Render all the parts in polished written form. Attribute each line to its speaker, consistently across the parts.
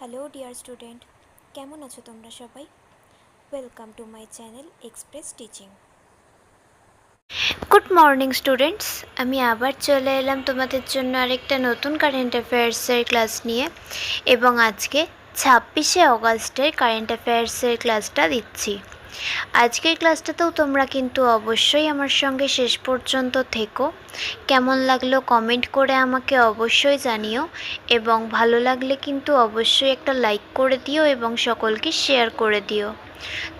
Speaker 1: Hello dear student, কেমন আছো তোমরা সবাই? Welcome to my channel express teaching. Good morning students, আমি আবার চলে এলাম তোমাদের জন্য আরেকটা নতুন কারেন্ট অ্যাফেয়ার্সের ক্লাস নিয়ে, এবং আজকে 26শে অগাস্টের কারেন্ট অ্যাফেয়ার্সের ক্লাসটা দিচ্ছি। আজকের ক্লাসটাতেও তোমরা কিন্তু অবশ্যই আমার সঙ্গে শেষ পর্যন্ত থেকো। কেমন লাগলো কমেন্ট করে আমাকে অবশ্যই জানিও, এবং ভালো লাগলে কিন্তু অবশ্যই একটা লাইক করে দিও এবং সকলকে শেয়ার করে দিও।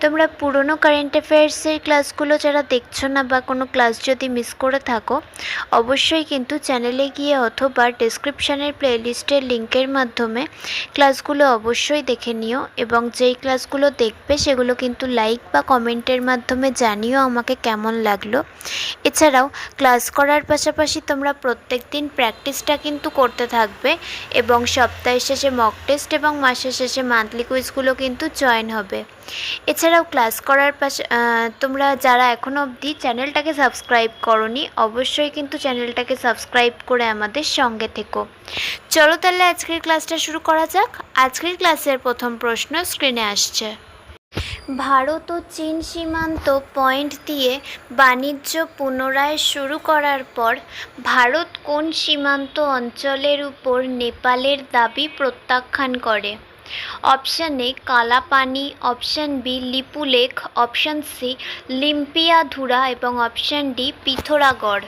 Speaker 1: তোমরা পুরনো কারেন্ট অ্যাফেয়ার্সের ক্লাসগুলো যারা দেখছো না বা কোনো ক্লাস যদি মিস করে থাকো, অবশ্যই কিন্তু চ্যানেলে গিয়ে অথবা ডেসক্রিপশানের প্লেলিস্টের লিঙ্কের মাধ্যমে ক্লাসগুলো অবশ্যই দেখে নিও, এবং যেই ক্লাসগুলো দেখবে সেগুলো কিন্তু লাইক বা কমেন্টের মাধ্যমে জানিও আমাকে কেমন লাগলো। এছাড়াও ক্লাস করার পাশাপাশি তোমরা প্রত্যেক দিন প্র্যাকটিসটা কিন্তু করতে থাকবে, এবং সপ্তাহের শেষে মক টেস্ট এবং মাসের শেষে মান্থলি কুইজগুলো কিন্তু জয়েন হবে। এছাড়াও ক্লাস করার তোমরা যারা এখনও অবধি চ্যানেলটাকে সাবস্ক্রাইব করোনি, অবশ্যই কিন্তু চ্যানেলটাকে সাবস্ক্রাইব করে আমাদের সঙ্গে থেকো। চলো তাহলে আজকের ক্লাসটা শুরু করা যাক। আজকের ক্লাসের প্রথম প্রশ্ন স্ক্রিনে আসছে। ভারত ও চীন সীমান্ত পয়েন্ট দিয়ে বাণিজ্য পুনরায় শুরু করার পর ভারত কোন সীমান্ত অঞ্চলের উপর নেপালের দাবি প্রত্যাখ্যান করে? Option A Kalapani, option B Lipulekh, option C Limpiyadhura এবং অপশান ডি পিথোরাগড়।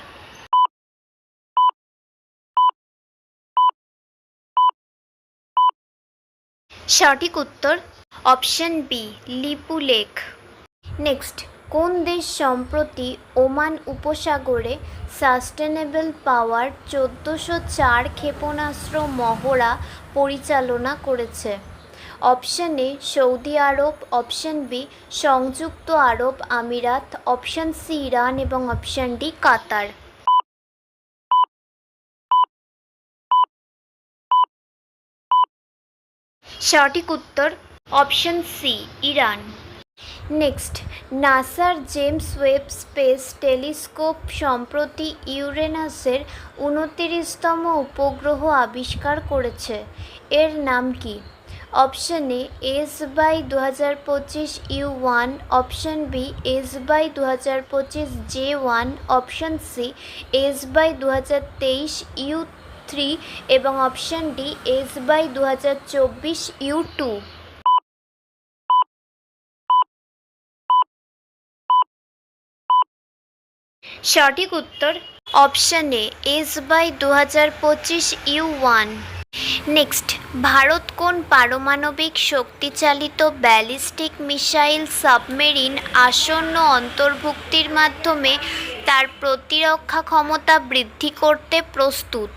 Speaker 1: সঠিক উত্তর অপশান বি লিপুলেখ। নেক্সট, কোন দেশ সম্প্রতি ওমান উপসাগরে সাস্টেনেবল পাওয়ার 1404 ক্ষেপণাস্ত্র মহড়া পরিচালনা করেছে? Option A Saudi Arab, option B সংযুক্ত আরব আমিরাত, অপশান সি ইরান এবং অপশান ডি কাতার। সঠিক উত্তর অপশান সি ইরান। নেক্সট, নাসার জেমস ওয়েব স্পেস টেলিস্কোপ সম্প্রতি ইউরেনাসের 29তম উপগ্রহ আবিষ্কার করেছে। এর নাম কি? Option A S/2025 U1, option B S/2025 J1, option C S/2023 U3 এবং অপশান ডি S/2024 U2। সঠিক উত্তর option A S/2025 U1। Next, Bharat কোন পারমাণবিক শক্তিচালিত ব্যালিস্টিক মিসাইল সাবমেরিন আসন্ন অন্তর্ভুক্তির মাধ্যমে তার প্রতিরক্ষা ক্ষমতা বৃদ্ধি করতে প্রস্তুত?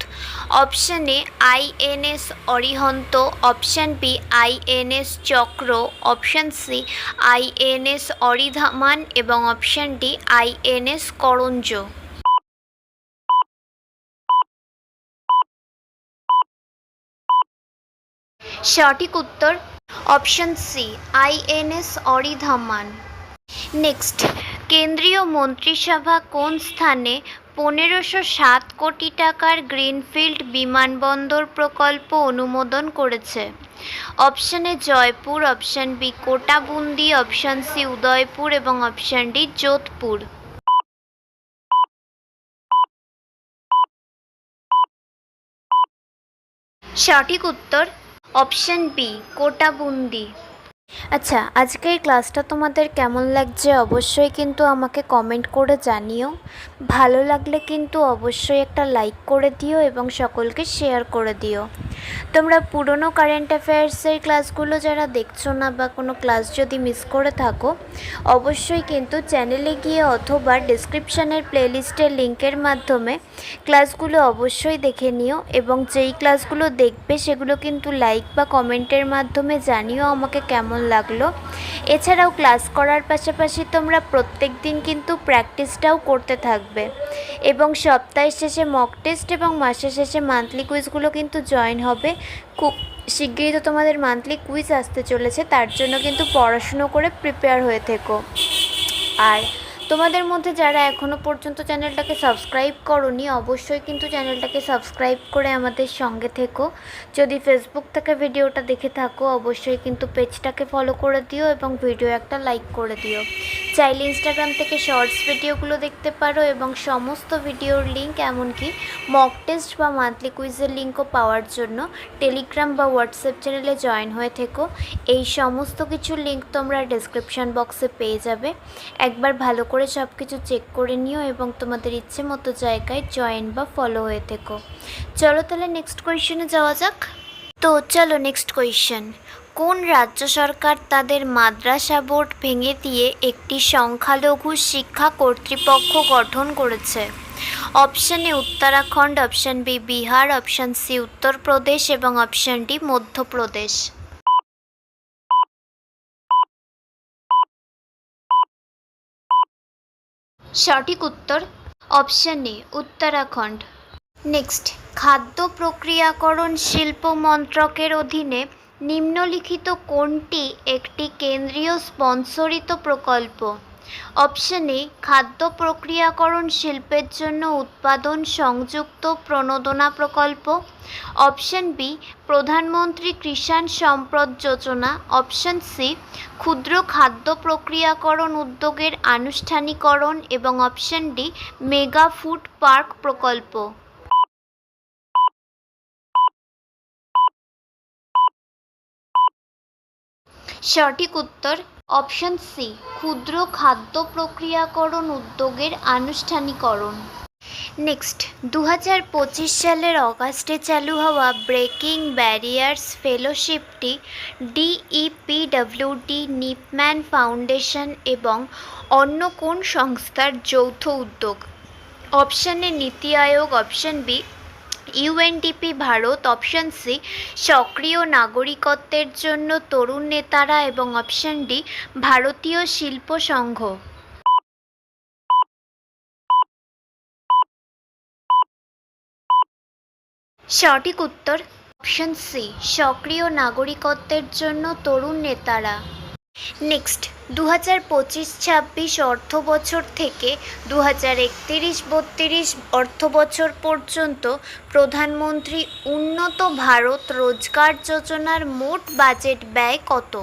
Speaker 1: Option A INS Arihant, option B INS Chakra, option C INS Aridhaman এবং অপশান ডি INS করঞ্জ। সঠিক উত্তর option C INS Aridhaman. Next, কেন্দ্রীয় মন্ত্রিসভা কোন স্থানে 1507 কোটি টাকার গ্রিনফিল্ড বিমানবন্দর প্রকল্প অনুমোদন করেছে? Option A Jaipur, option B Kota Bundi, option C Udaipur এবং অপশান ডি যোধপুর। সঠিক উত্তর অপশান বি কোটাবুন্দি। আচ্ছা, আজকের ক্লাসটা তোমাদের কেমন লাগছে অবশ্যই কিন্তু আমাকে কমেন্ট করে জানিও। ভালো লাগলে কিন্তু অবশ্যই একটা লাইক করে দিও এবং সকলকে শেয়ার করে দিও। তোমরা পুরনো কারেন্ট অ্যাফেয়ার্সের ক্লাসগুলো যারা দেখছো না বা কোনো ক্লাস যদি মিস করে থাকো, অবশ্যই কিন্তু চ্যানেলে গিয়ে অথবা ডেসক্রিপশানের প্লেলিস্টের লিঙ্কের মাধ্যমে ক্লাসগুলো অবশ্যই দেখে নিও, এবং যেই ক্লাসগুলো দেখবে সেগুলো কিন্তু লাইক বা কমেন্টের মাধ্যমে জানিও আমাকে কেমন লাগলো। এছাড়াও ক্লাস করার পাশাপাশি তোমরা প্রত্যেক দিন কিন্তু প্র্যাকটিসটাও করতে থাকবে, এবং সপ্তাহের শেষে মক টেস্ট এবং মাসের শেষে মান্থলি কুইজগুলো কিন্তু জয়েন হবে। খুব শিগগিরই তো তোমাদের মান্থলি কুইজ আসতে চলেছে, তার জন্য কিন্তু পড়াশুনো করে প্রিপেয়ার হয়ে থেকো। আর তোমাদের মধ্যে যারা এখনও পর্যন্ত চ্যানেলটাকে সাবস্ক্রাইব করোনি অবশ্যই কিন্তু চ্যানেলটাকে সাবস্ক্রাইব করে আমাদের সঙ্গে থেকো। যদি ফেসবুক থেকে ভিডিওটা দেখে থাকো অবশ্যই কিন্তু পেজটাকে ফলো করে দিও এবং ভিডিও একটা লাইক করে দিও। চাইলে ইনস্টাগ্রাম থেকে শর্টস ভিডিওগুলো দেখতে পারো এবং সমস্ত ভিডিওর লিঙ্ক এমনকি মক টেস্ট বা মান্থলি কুইজের লিঙ্কও পাওয়ার জন্য টেলিগ্রাম বা হোয়াটসঅ্যাপ চ্যানেলে জয়েন হয়ে থেকো। এই সমস্ত কিছুর লিঙ্ক তোমরা ডেসক্রিপশান বক্সে পেয়ে যাবে। একবার ভালো করে সব কিছু চেক করে নিও এবং তোমাদের ইচ্ছে মতো জায়গায় জয়েন বা ফলো হয়ে থেকো। চলো তাহলে নেক্সট কোয়েশ্চেনে যাওয়া যাক। তো চলো নেক্সট কোয়েশ্চেন। কোন রাজ্য সরকার তাদের মাদ্রাসা বোর্ড ভেঙে দিয়ে একটি সংখ্যালঘু শিক্ষা কর্তৃপক্ষ গঠন করেছে? Option A Uttarakhand, option B Bihar, option C Uttar Pradesh এবং অপশান ডি মধ্যপ্রদেশ। সঠিক উত্তর অপশান এ উত্তরাখণ্ড। নেক্সট, খাদ্য প্রক্রিয়াকরণ শিল্প মন্ত্রকের অধীনে নিম্নলিখিত কোনটি একটি কেন্দ্রীয় স্পন্সরিত প্রকল্প? অপশান এ খাদ্য প্রক্রিয়াকরণ শিল্পের জন্য উৎপাদন সংযুক্ত প্রণোদনা প্রকল্প, অপশান বি প্রধানমন্ত্রী কিষাণ সম্পদ যোজনা, অপশান সি ক্ষুদ্র খাদ্য প্রক্রিয়াকরণ উদ্যোগের আনুষ্ঠানিকরণ এবং option D mega food park প্রকল্প। সঠিক উত্তর অপশান সি ক্ষুদ্র খাদ্য প্রক্রিয়াকরণ উদ্যোগের আনুষ্ঠানিকরণ। নেক্সট, 2025 সালের অগাস্টে চালু হওয়া ব্রেকিং ব্যারিয়ার্স ফেলোশিপটি DEPWD, নিপম্যান ফাউন্ডেশন এবং অন্য কোন সংস্থার যৌথ উদ্যোগ? Option A NITI Aayog, option B UNDP ভারত, অপশান সি সক্রিয় নাগরিকত্বের জন্য তরুণ নেতারা এবং অপশান ডি ভারতীয় শিল্প সংঘ। সঠিক উত্তর অপশান সি সক্রিয় নাগরিকত্বের জন্য তরুণ নেতারা। নেক্সট, 2025-26 অর্থবছর থেকে 2031-32 অর্থবছর পর্যন্ত প্রধানমন্ত্রী উন্নত ভারত রোজগার যোজনার মোট বাজেট ব্যয় কত?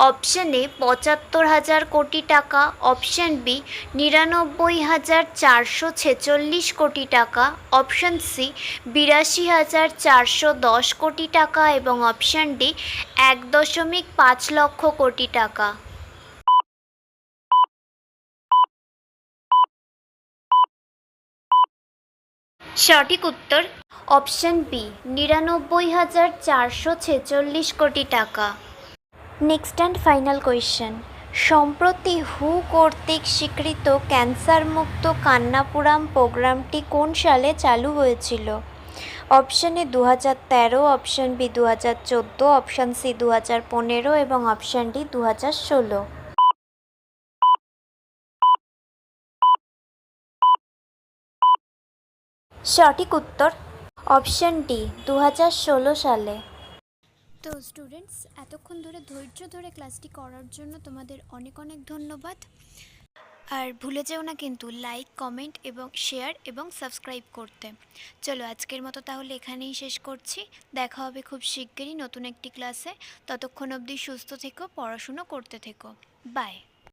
Speaker 1: অপশান এ 75,000 কোটি টাকা, অপশান বি 99,446 কোটি টাকা, অপশান সি 82,410 কোটি টাকা এবং অপশান ডি 1.5 লক্ষ কোটি টাকা। সঠিক উত্তর অপশান বি 99,446 কোটি টাকা। Next and final question. সম্প্রতি হু কর্তৃক স্বীকৃত ক্যান্সার মুক্ত কান্নাপুরাম প্রোগ্রামটি কোন সালে চালু হয়েছিল? Option A 2013, option B 2014, option C 2015 এবং অপশান ডি 2016। সঠিক উত্তর অপশান ডি 2016 সালে। তো স্টুডেন্টস, এতক্ষণ ধরে ধৈর্য ধরে ক্লাসটি করার জন্য তোমাদের অনেক অনেক ধন্যবাদ। আর ভুলে যেও না কিন্তু লাইক, কমেন্ট এবং শেয়ার এবং সাবস্ক্রাইব করতে। চলো আজকের মতো তাহলে এখানেই শেষ করছি। দেখা হবে খুব শিগগিরই নতুন একটি ক্লাসে। ততক্ষণ অবধি সুস্থ থেকো, পড়াশুনো করতে থেকো। বাই।